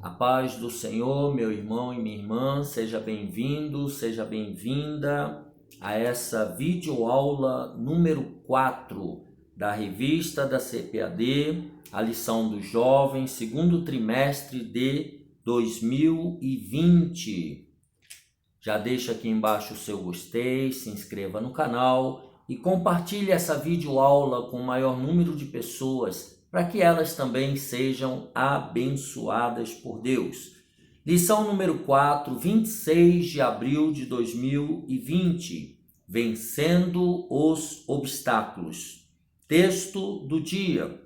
A paz do Senhor, meu irmão e minha irmã, seja bem-vindo, seja bem-vinda a essa videoaula número 4 da revista da CPAD, a lição dos jovens, segundo trimestre de 2020. Já deixa aqui embaixo o seu gostei, se inscreva no canal e compartilhe essa videoaula com o maior número de pessoas para que elas também sejam abençoadas por Deus. Lição número 4, 26 de abril de 2020, Vencendo os obstáculos. Texto do dia.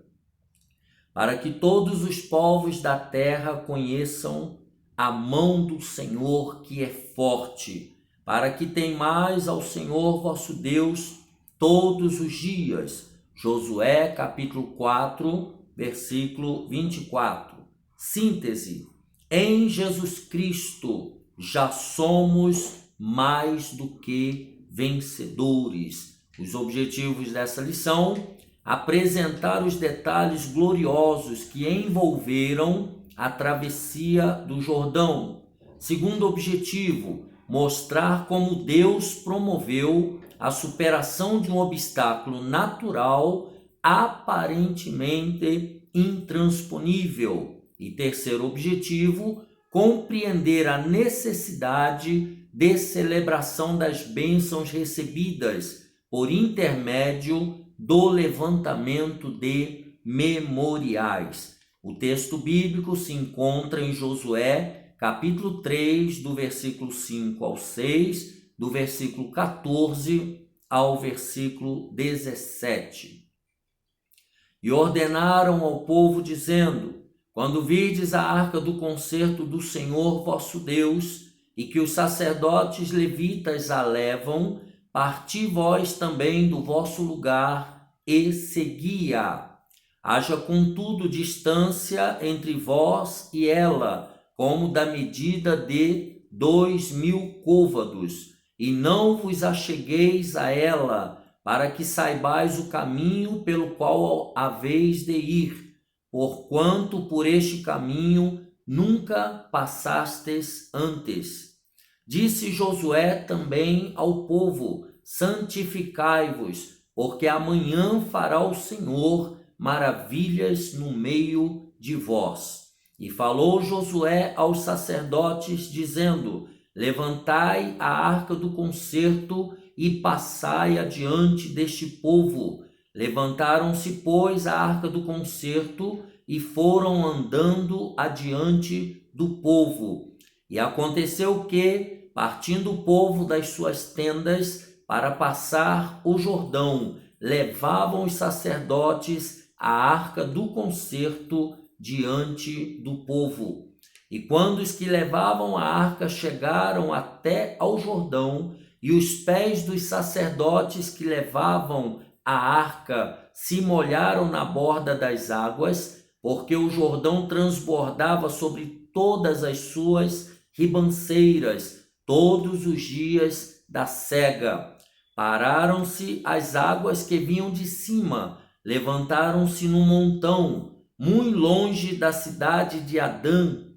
Para que todos os povos da terra conheçam a mão do Senhor que é forte, para que temais ao Senhor vosso Deus todos os dias. Josué, capítulo 4, versículo 24. Síntese. Em Jesus Cristo já somos mais do que vencedores. Os objetivos dessa lição: apresentar os detalhes gloriosos que envolveram a travessia do Jordão. Segundo objetivo, mostrar como Deus promoveu a superação de um obstáculo natural aparentemente intransponível. E terceiro objetivo, compreender a necessidade de celebração das bênçãos recebidas por intermédio do levantamento de memoriais. O texto bíblico se encontra em Josué, capítulo 3, do versículo 5 ao 6, do versículo 14 ao versículo 17. E ordenaram ao povo, dizendo: quando virdes a arca do concerto do Senhor vosso Deus, e que os sacerdotes levitas a levam, parti vós também do vosso lugar e segui-a. Haja, contudo, distância entre vós e ela, como da medida de 2.000 côvados, e não vos achegueis a ela, para que saibais o caminho pelo qual haveis de ir, porquanto por este caminho nunca passastes antes. Disse Josué também ao povo: santificai-vos, porque amanhã fará o Senhor maravilhas no meio de vós. E falou Josué aos sacerdotes, dizendo: levantai a arca do concerto e passai adiante deste povo. Levantaram-se, pois, a arca do concerto e foram andando adiante do povo. E aconteceu que, partindo o povo das suas tendas para passar o Jordão, levavam os sacerdotes a arca do concerto diante do povo. E quando os que levavam a arca chegaram até ao Jordão, e os pés dos sacerdotes que levavam a arca se molharam na borda das águas, porque o Jordão transbordava sobre todas as suas ribanceiras, todos os dias da sega. Pararam-se as águas que vinham de cima, levantaram-se num montão, muito longe da cidade de Adã,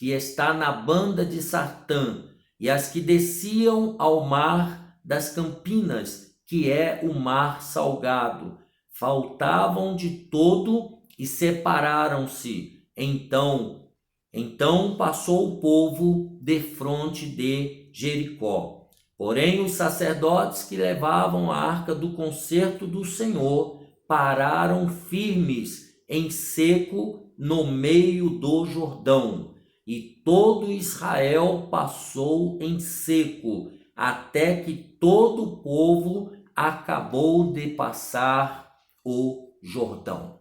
que está na banda de Sartã, e as que desciam ao mar das Campinas, que é o mar salgado. Faltavam de todo e separaram-se. Então passou o povo defronte de Jericó. Porém, os sacerdotes que levavam a arca do concerto do Senhor pararam firmes em seco no meio do Jordão. E todo Israel passou em seco, até que todo o povo acabou de passar o Jordão.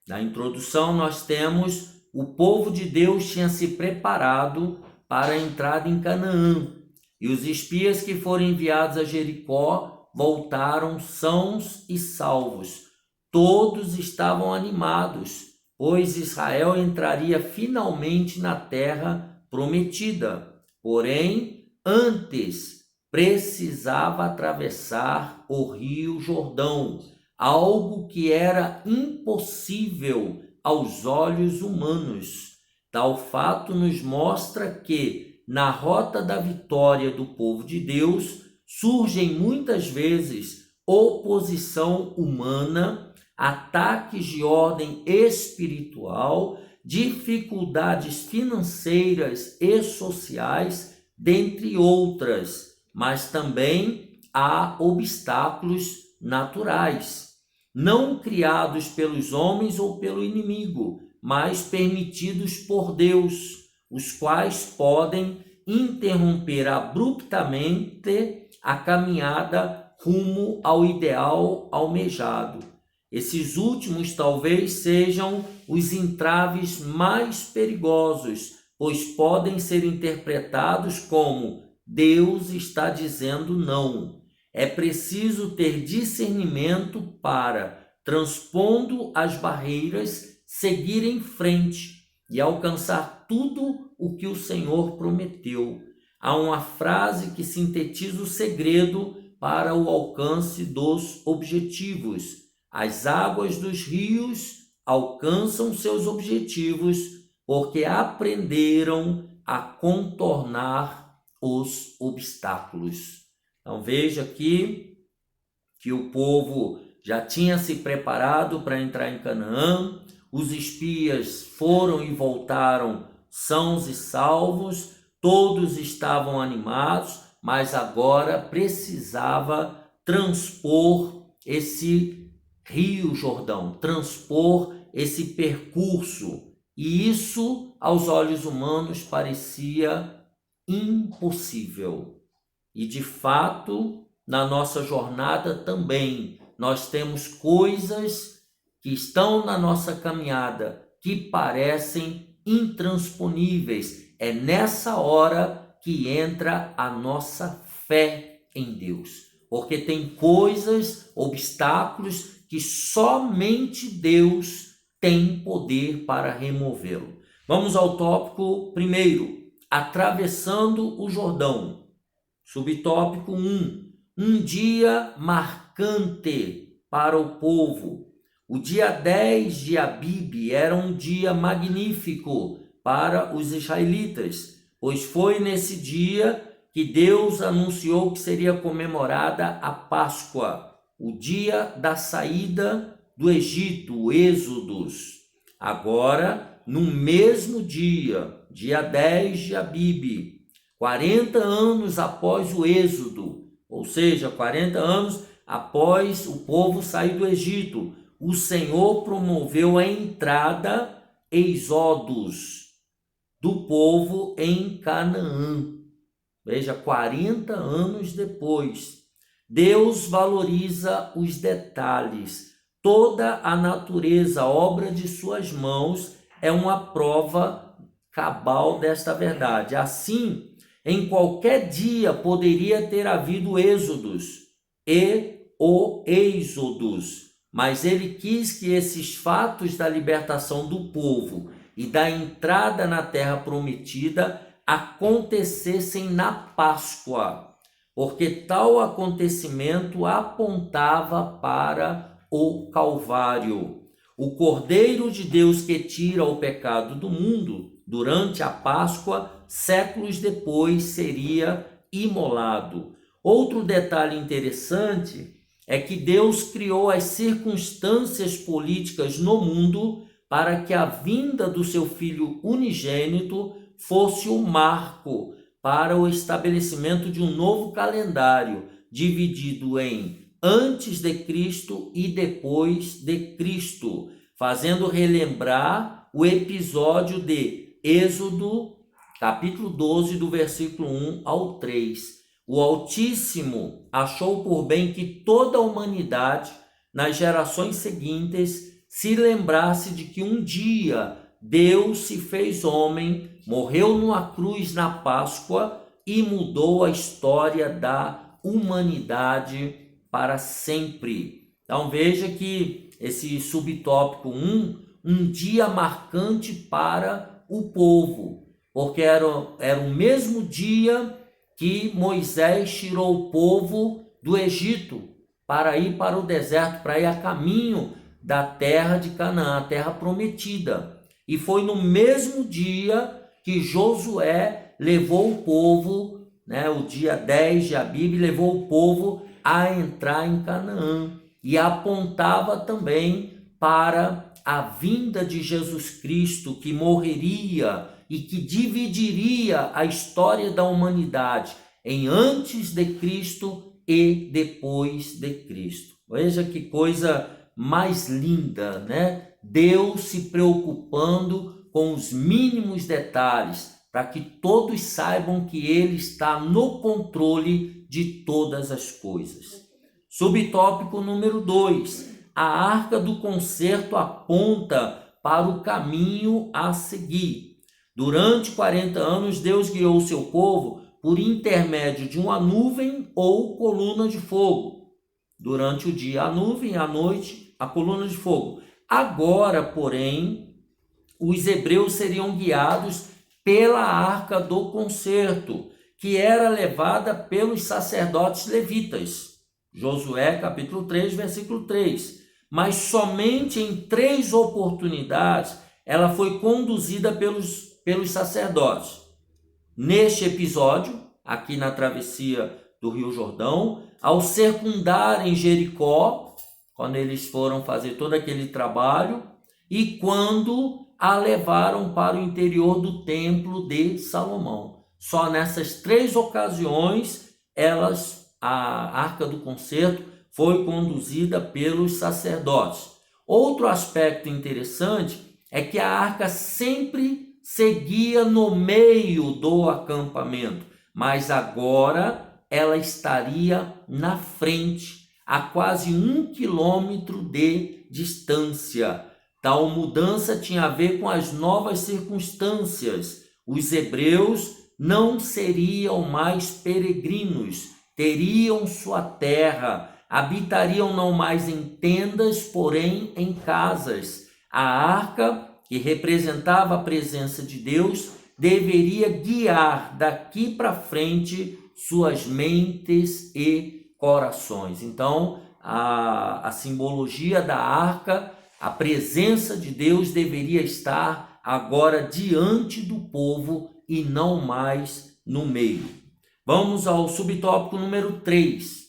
Na introdução nós temos: o povo de Deus tinha se preparado para a entrada em Canaã, e os espias que foram enviados a Jericó voltaram sãos e salvos. Todos estavam animados, pois Israel entraria finalmente na terra prometida. Porém, antes precisava atravessar o rio Jordão, algo que era impossível aos olhos humanos. Tal fato nos mostra que, na rota da vitória do povo de Deus, surgem muitas vezes oposição humana, ataques de ordem espiritual, dificuldades financeiras e sociais, dentre outras, mas também há obstáculos naturais, não criados pelos homens ou pelo inimigo, mas permitidos por Deus, os quais podem interromper abruptamente a caminhada rumo ao ideal almejado. Esses últimos talvez sejam os entraves mais perigosos, pois podem ser interpretados como Deus está dizendo não. É preciso ter discernimento para, transpondo as barreiras, seguir em frente e alcançar tudo o que o Senhor prometeu. Há uma frase que sintetiza o segredo para o alcance dos objetivos. As águas dos rios alcançam seus objetivos porque aprenderam a contornar os obstáculos. Então veja aqui que o povo já tinha se preparado para entrar em Canaã, os espias foram e voltaram sãos e salvos, todos estavam animados, mas agora precisava transpor esse Rio Jordão, transpor esse percurso. E isso, aos olhos humanos, parecia impossível. E de fato, na nossa jornada também, nós temos coisas que estão na nossa caminhada que parecem intransponíveis. É nessa hora que entra a nossa fé em Deus. Porque tem coisas, obstáculos que somente Deus tem poder para removê-lo. Vamos ao tópico primeiro, atravessando o Jordão. Subtópico 1, um dia marcante para o povo. O dia 10 de Abib era um dia magnífico para os israelitas, pois foi nesse dia que Deus anunciou que seria comemorada a Páscoa, o dia da saída do Egito, o Êxodos. Agora, no mesmo dia, dia 10 de Abib, 40 anos após o Êxodo, ou seja, 40 anos após o povo sair do Egito, o Senhor promoveu a entrada, êxodos, do povo em Canaã. Veja, 40 anos depois, Deus valoriza os detalhes. Toda a natureza, obra de suas mãos, é uma prova cabal desta verdade. Assim, em qualquer dia poderia ter havido êxodos e o êxodos, mas ele quis que esses fatos da libertação do povo e da entrada na terra prometida acontecessem na Páscoa, porque tal acontecimento apontava para o Calvário. O Cordeiro de Deus que tira o pecado do mundo, durante a Páscoa, séculos depois, seria imolado. Outro detalhe interessante é que Deus criou as circunstâncias políticas no mundo para que a vinda do seu Filho unigênito fosse o marco para o estabelecimento de um novo calendário, dividido em antes de Cristo e depois de Cristo, fazendo relembrar o episódio de Êxodo, capítulo 12, do versículo 1 ao 3. O Altíssimo achou por bem que toda a humanidade, nas gerações seguintes, se lembrasse de que um dia Deus se fez homem, morreu numa cruz na Páscoa e mudou a história da humanidade para sempre. Então veja que esse subtópico 1, um dia marcante para o povo, porque era o mesmo dia que Moisés tirou o povo do Egito para ir para o deserto, para ir a caminho da terra de Canaã, a terra prometida. E foi no mesmo dia que Josué levou o povo, o dia 10 de Abibe, levou o povo a entrar em Canaã. E apontava também para a vinda de Jesus Cristo, que morreria e que dividiria a história da humanidade em antes de Cristo e depois de Cristo. Veja que coisa mais linda, né? Deus se preocupando com os mínimos detalhes, para que todos saibam que Ele está no controle de todas as coisas. Subtópico número 2. A arca do concerto aponta para o caminho a seguir. Durante 40 anos, Deus guiou o seu povo por intermédio de uma nuvem ou coluna de fogo. Durante o dia, a nuvem, à noite, a coluna de fogo. Agora, porém, os hebreus seriam guiados pela arca do concerto, que era levada pelos sacerdotes levitas. Josué, capítulo 3, versículo 3. Mas somente em 3 oportunidades ela foi conduzida pelos sacerdotes. Neste episódio, aqui na travessia do Rio Jordão, ao circundarem Jericó, quando eles foram fazer todo aquele trabalho, e quando a levaram para o interior do templo de Salomão. Só nessas 3 ocasiões, a arca do concerto foi conduzida pelos sacerdotes. Outro aspecto interessante é que a arca sempre seguia no meio do acampamento, mas agora ela estaria na frente, a quase 1 quilômetro de distância. Tal mudança tinha a ver com as novas circunstâncias. Os hebreus não seriam mais peregrinos, teriam sua terra, habitariam não mais em tendas, porém em casas. A arca, que representava a presença de Deus, deveria guiar daqui para frente suas mentes e corações. Então, a simbologia da arca, a presença de Deus deveria estar agora diante do povo e não mais no meio. Vamos ao subtópico número 3.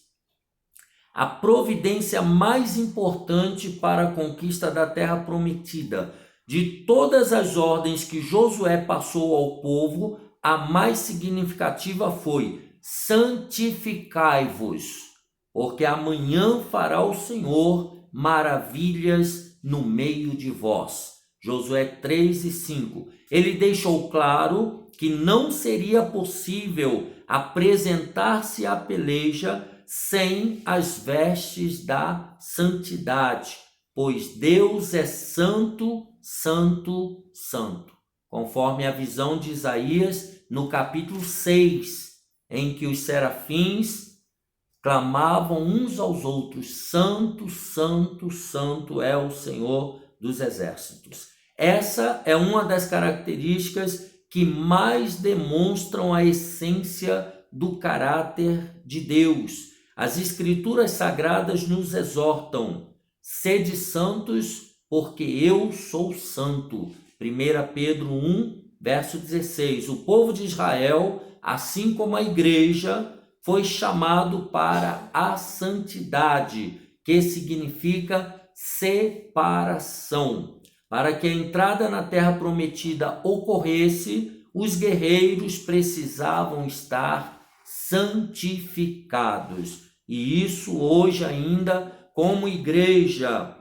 A providência mais importante para a conquista da terra prometida. De todas as ordens que Josué passou ao povo, a mais significativa foi: santificai-vos, porque amanhã fará o Senhor maravilhas no meio de vós. Josué 3 e 5. Ele deixou claro que não seria possível apresentar-se à peleja sem as vestes da santidade, pois Deus é santo, santo, santo. Conforme a visão de Isaías no capítulo 6, em que os serafins clamavam uns aos outros: santo, santo, santo é o Senhor dos exércitos. Essa é uma das características que mais demonstram a essência do caráter de Deus. As Escrituras Sagradas nos exortam: sede santos, porque eu sou santo. 1 Pedro 1, verso 16. O povo de Israel, assim como a igreja, foi chamado para a santidade, que significa separação. Para que a entrada na terra prometida ocorresse, os guerreiros precisavam estar santificados. E isso hoje ainda, como igreja,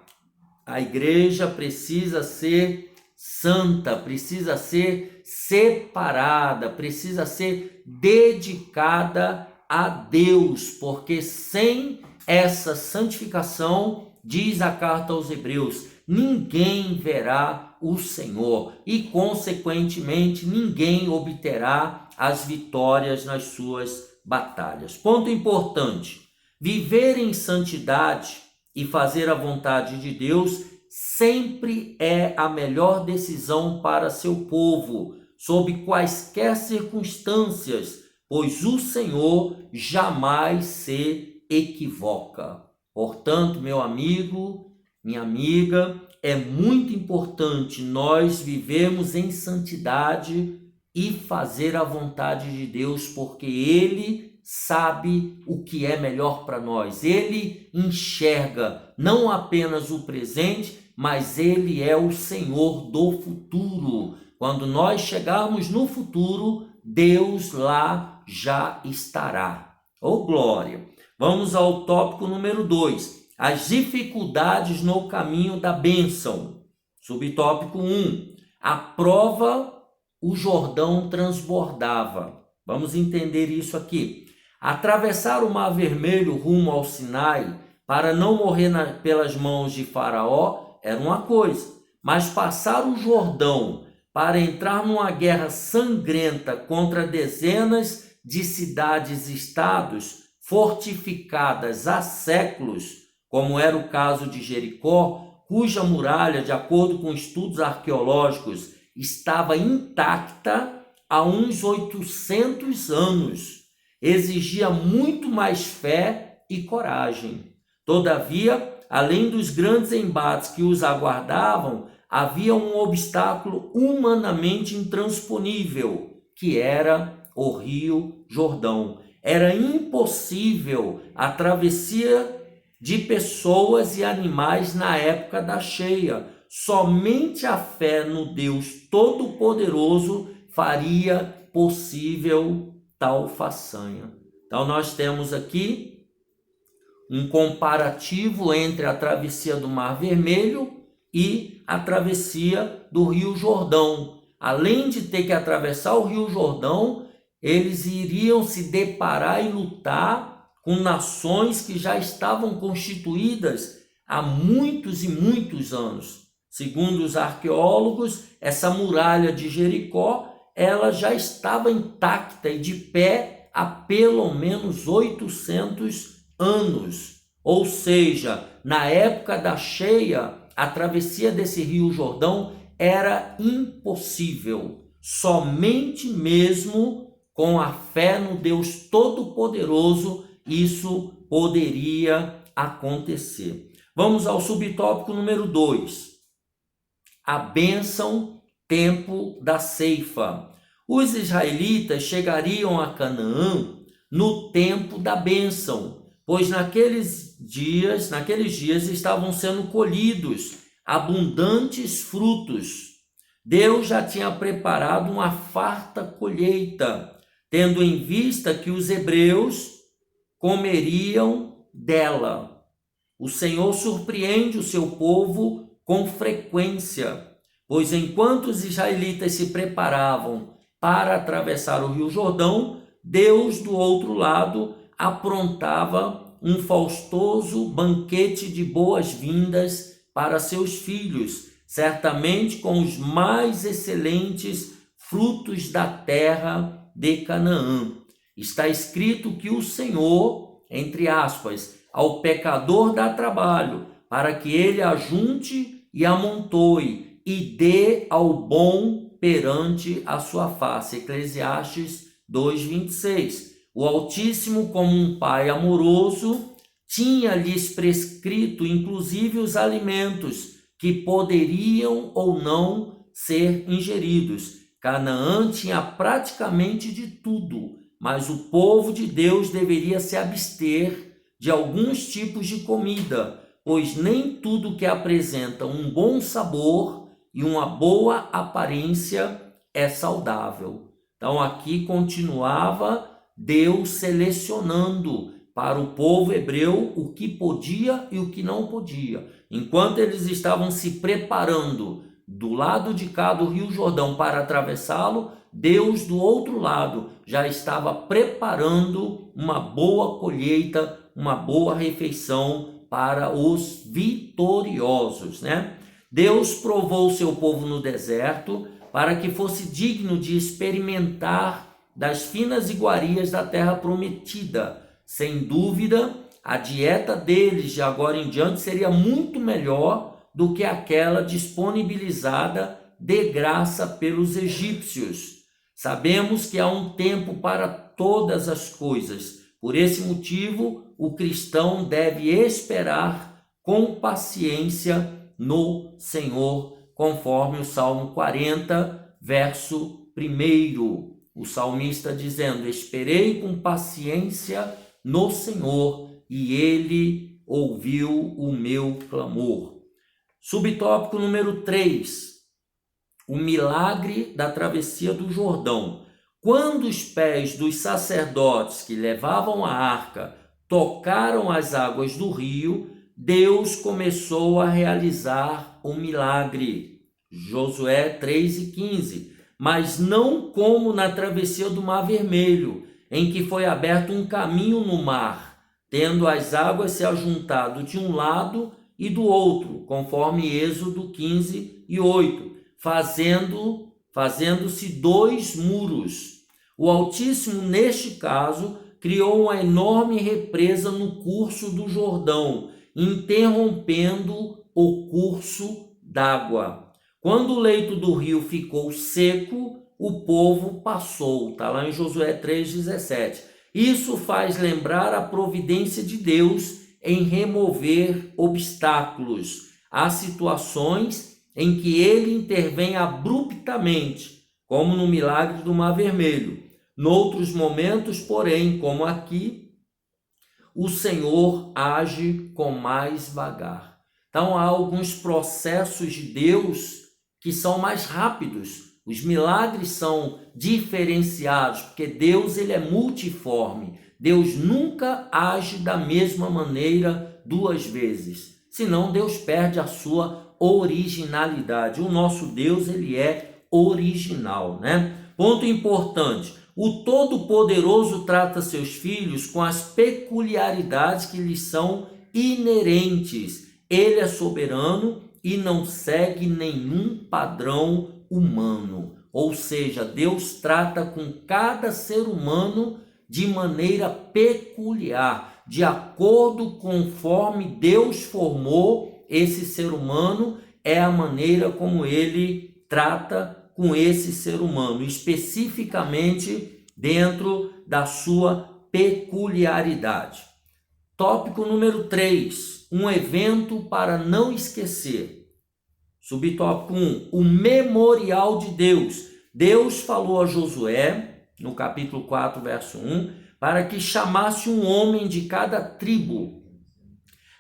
a igreja precisa ser santa, precisa ser separada, precisa ser dedicada a Deus, porque sem essa santificação, diz a carta aos Hebreus, ninguém verá o Senhor e, consequentemente, ninguém obterá as vitórias nas suas batalhas. Ponto importante: viver em santidade e fazer a vontade de Deus sempre é a melhor decisão para seu povo, sob quaisquer circunstâncias, pois o Senhor jamais se equivoca. Portanto, meu amigo, minha amiga, é muito importante nós vivermos em santidade e fazer a vontade de Deus, porque Ele sabe o que é melhor para nós. Ele enxerga não apenas o presente, mas Ele é o Senhor do futuro. Quando nós chegarmos no futuro, Deus lá já estará. Oh, glória! Vamos ao tópico número 2. As dificuldades no caminho da bênção. Subtópico 1. A prova, o Jordão transbordava. Vamos entender isso aqui. Atravessar o Mar Vermelho rumo ao Sinai para não morrer pelas mãos de Faraó era uma coisa, mas passar o Jordão para entrar numa guerra sangrenta contra dezenas de cidades-estados fortificadas há séculos, como era o caso de Jericó, cuja muralha, de acordo com estudos arqueológicos, estava intacta há uns 800 anos, exigia muito mais fé e coragem. Todavia, além dos grandes embates que os aguardavam, havia um obstáculo humanamente intransponível, que era o Rio Jordão. Era impossível a travessia de pessoas e animais na época da cheia. Somente a fé no Deus Todo-Poderoso faria possível tal façanha. Então nós temos aqui um comparativo entre a travessia do Mar Vermelho e a travessia do Rio Jordão. Além de ter que atravessar o Rio Jordão, eles iriam se deparar e lutar com nações que já estavam constituídas há muitos e muitos anos. Segundo os arqueólogos, essa muralha de Jericó, ela já estava intacta e de pé há pelo menos 800 anos. Ou seja, na época da cheia, a travessia desse Rio Jordão era impossível. Somente mesmo com a fé no Deus Todo-Poderoso isso poderia acontecer. Vamos ao subtópico número 2. A bênção, tempo da ceifa. Os israelitas chegariam a Canaã no tempo da bênção, pois naqueles dias estavam sendo colhidos abundantes frutos. Deus já tinha preparado uma farta colheita, tendo em vista que os hebreus comeriam dela. O Senhor surpreende o seu povo com frequência, pois enquanto os israelitas se preparavam para atravessar o Rio Jordão, Deus do outro lado aprontava um faustoso banquete de boas-vindas para seus filhos, certamente com os mais excelentes frutos da terra de Canaã. Está escrito que o Senhor, entre aspas, ao pecador dá trabalho, para que ele ajunte e amontoe, e dê ao bom perante a sua face. Eclesiastes 2:26. O Altíssimo, como um pai amoroso, tinha-lhes prescrito inclusive os alimentos que poderiam ou não ser ingeridos. Canaã tinha praticamente de tudo, mas o povo de Deus deveria se abster de alguns tipos de comida, pois nem tudo que apresenta um bom sabor e uma boa aparência é saudável. Então aqui continuava Deus selecionando para o povo hebreu o que podia e o que não podia. Enquanto eles estavam se preparando do lado de cá do Rio Jordão para atravessá-lo, Deus do outro lado já estava preparando uma boa colheita, uma boa refeição para os vitoriosos, né? Deus provou seu povo no deserto para que fosse digno de experimentar das finas iguarias da terra prometida. Sem dúvida, a dieta deles de agora em diante seria muito melhor do que aquela disponibilizada de graça pelos egípcios. Sabemos que há um tempo para todas as coisas. Por esse motivo, o cristão deve esperar com paciência no Senhor, conforme o Salmo 40, verso 1. O salmista dizendo: esperei com paciência no Senhor e ele ouviu o meu clamor. Subtópico número 3, o milagre da travessia do Jordão. Quando os pés dos sacerdotes que levavam a arca tocaram as águas do rio, Deus começou a realizar o milagre. Josué 3:15. Mas não como na travessia do Mar Vermelho, em que foi aberto um caminho no mar, tendo as águas se ajuntado de um lado e do outro, conforme Êxodo 15:8, fazendo-se 2 muros. O Altíssimo, neste caso, criou uma enorme represa no curso do Jordão, interrompendo o curso d'água. Quando o leito do rio ficou seco, o povo passou. Está lá em Josué 3:17. Isso faz lembrar a providência de Deus em remover obstáculos. Há situações em que ele intervém abruptamente, como no milagre do Mar Vermelho. Noutros momentos, porém, como aqui, o Senhor age com mais vagar. Então, há alguns processos de Deus que são mais rápidos. Os milagres são diferenciados, porque Deus ele é multiforme. Deus nunca age da mesma maneira 2 vezes. Senão Deus perde a sua originalidade. O nosso Deus ele é original, né? Ponto importante. O Todo-Poderoso trata seus filhos com as peculiaridades que lhes são inerentes. Ele é soberano e não segue nenhum padrão humano. Ou seja, Deus trata com cada ser humano de maneira peculiar, de acordo conforme Deus formou esse ser humano, é a maneira como ele trata com esse ser humano, especificamente dentro da sua peculiaridade. Tópico número 3, um evento para não esquecer. Subtópico 1, o memorial de Deus. Deus falou a Josué, no capítulo 4, verso 1, para que chamasse um homem de cada tribo,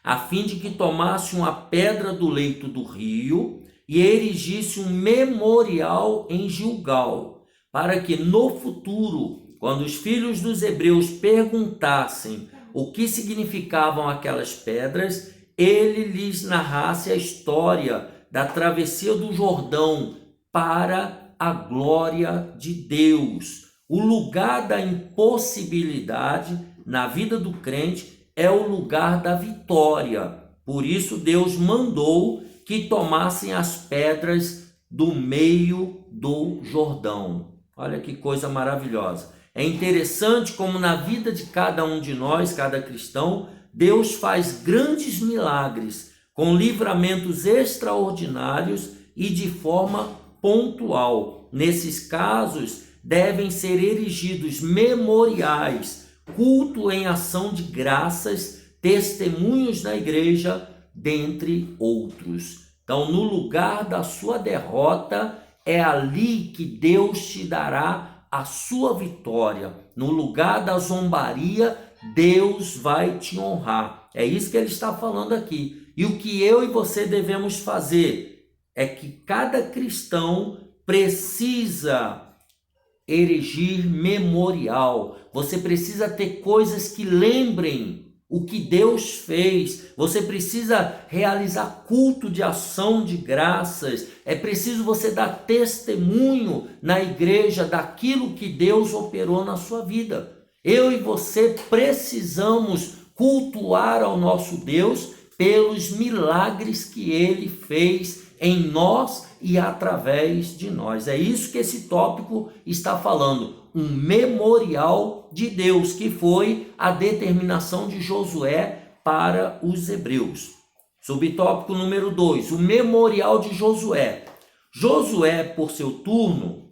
a fim de que tomasse uma pedra do leito do rio e erigisse um memorial em Gilgal, para que no futuro, quando os filhos dos hebreus perguntassem o que significavam aquelas pedras, ele lhes narrasse a história da travessia do Jordão para a glória de Deus. O lugar da impossibilidade na vida do crente é o lugar da vitória. Por isso Deus mandou que tomassem as pedras do meio do Jordão. Olha que coisa maravilhosa. É interessante como na vida de cada um de nós, cada cristão, Deus faz grandes milagres com livramentos extraordinários e de forma pontual. Nesses casos, devem ser erigidos memoriais, culto em ação de graças, testemunhos na igreja, dentre outros. Então, no lugar da sua derrota, é ali que Deus te dará a sua vitória. No lugar da zombaria, Deus vai te honrar. É isso que ele está falando aqui. E o que eu e você devemos fazer é que cada cristão precisa erigir memorial. Você precisa ter coisas que lembrem o que Deus fez. Você precisa realizar culto de ação de graças. É preciso você dar testemunho na igreja daquilo que Deus operou na sua vida. Eu e você precisamos cultuar ao nosso Deus pelos milagres que ele fez em nós e através de nós. É isso que esse tópico está falando. Um memorial de Deus, que foi a determinação de Josué para os hebreus. Subtópico número 2, o memorial de Josué. Josué, por seu turno,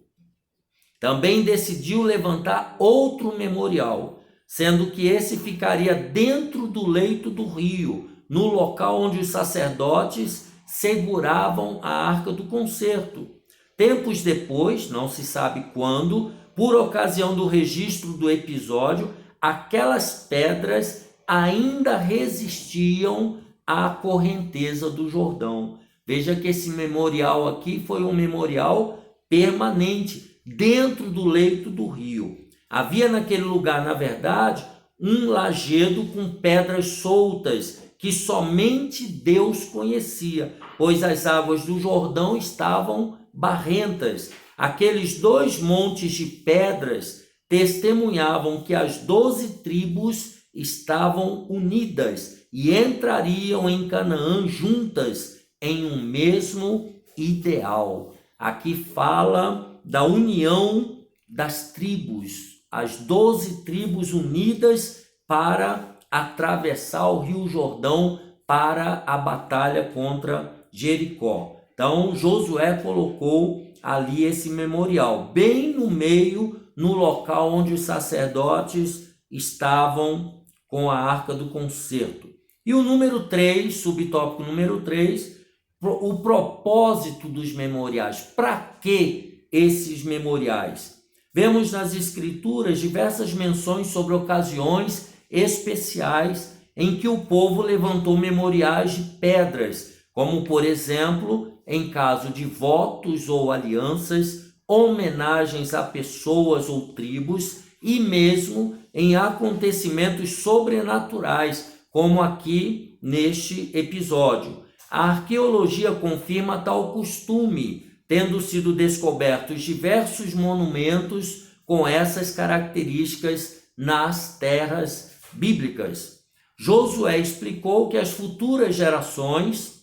também decidiu levantar outro memorial, sendo que esse ficaria dentro do leito do rio, no local onde os sacerdotes seguravam a arca do concerto. Tempos depois, não se sabe quando, por ocasião do registro do episódio, aquelas pedras ainda resistiam à correnteza do Jordão. Veja que esse memorial aqui foi um memorial permanente dentro do leito do rio. Havia naquele lugar, na verdade, um lajedo com pedras soltas que somente Deus conhecia, pois as águas do Jordão estavam barrentas. Aqueles 2 montes de pedras testemunhavam que as 12 tribos estavam unidas e entrariam em Canaã juntas em um mesmo ideal. Aqui fala da união das tribos, as 12 tribos unidas para atravessar o Rio Jordão para a batalha contra Jericó. Então Josué colocou ali esse memorial, bem no meio, no local onde os sacerdotes estavam com a arca do concerto. E o número 3, subtópico número 3, o propósito dos memoriais. Para que esses memoriais? Vemos nas escrituras diversas menções sobre ocasiões especiais em que o povo levantou memoriais de pedras, como por exemplo, em caso de votos ou alianças, homenagens a pessoas ou tribos e mesmo em acontecimentos sobrenaturais, como aqui neste episódio. A arqueologia confirma tal costume, tendo sido descobertos diversos monumentos com essas características nas terras bíblicas. Josué explicou que as futuras gerações,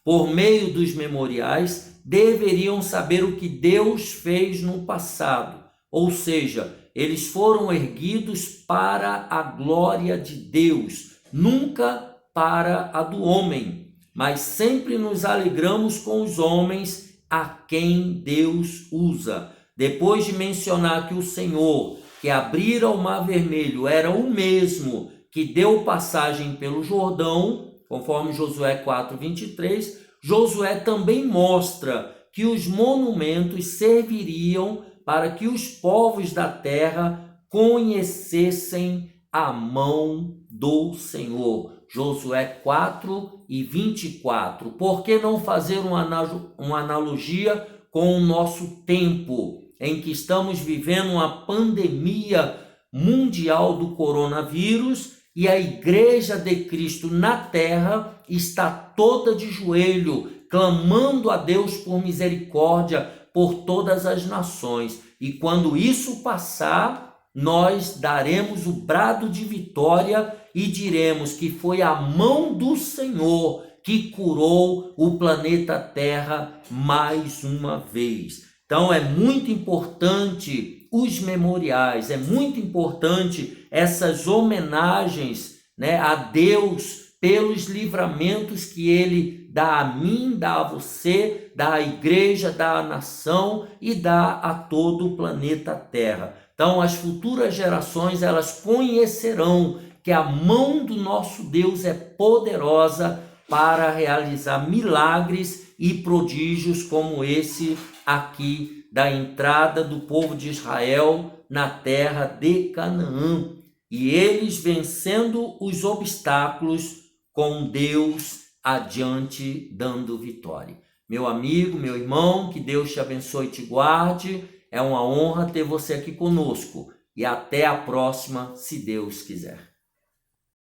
por meio dos memoriais, deveriam saber o que Deus fez no passado, ou seja, eles foram erguidos para a glória de Deus, nunca para a do homem, mas sempre nos alegramos com os homens a quem Deus usa. Depois de mencionar que o Senhor, que abrira o Mar Vermelho, era o mesmo que deu passagem pelo Jordão, conforme Josué 4:23, Josué também mostra que os monumentos serviriam para que os povos da terra conhecessem a mão do Senhor. Josué 4:24. Por que não fazer uma analogia com o nosso tempo, em que estamos vivendo uma pandemia mundial do coronavírus e a Igreja de Cristo na terra está toda de joelho, clamando a Deus por misericórdia por todas as nações. E quando isso passar, nós daremos o brado de vitória e diremos que foi a mão do Senhor que curou o planeta Terra mais uma vez. Então é muito importante os memoriais, é muito importante essas homenagens, a Deus pelos livramentos que Ele dá a mim, dá a você, dá à igreja, dá à nação e dá a todo o planeta Terra. Então as futuras gerações, elas conhecerão que a mão do nosso Deus é poderosa para realizar milagres e prodígios como esse aqui da entrada do povo de Israel na terra de Canaã. E eles vencendo os obstáculos com Deus adiante, dando vitória. Meu amigo, meu irmão, que Deus te abençoe e te guarde. É uma honra ter você aqui conosco. E até a próxima, se Deus quiser.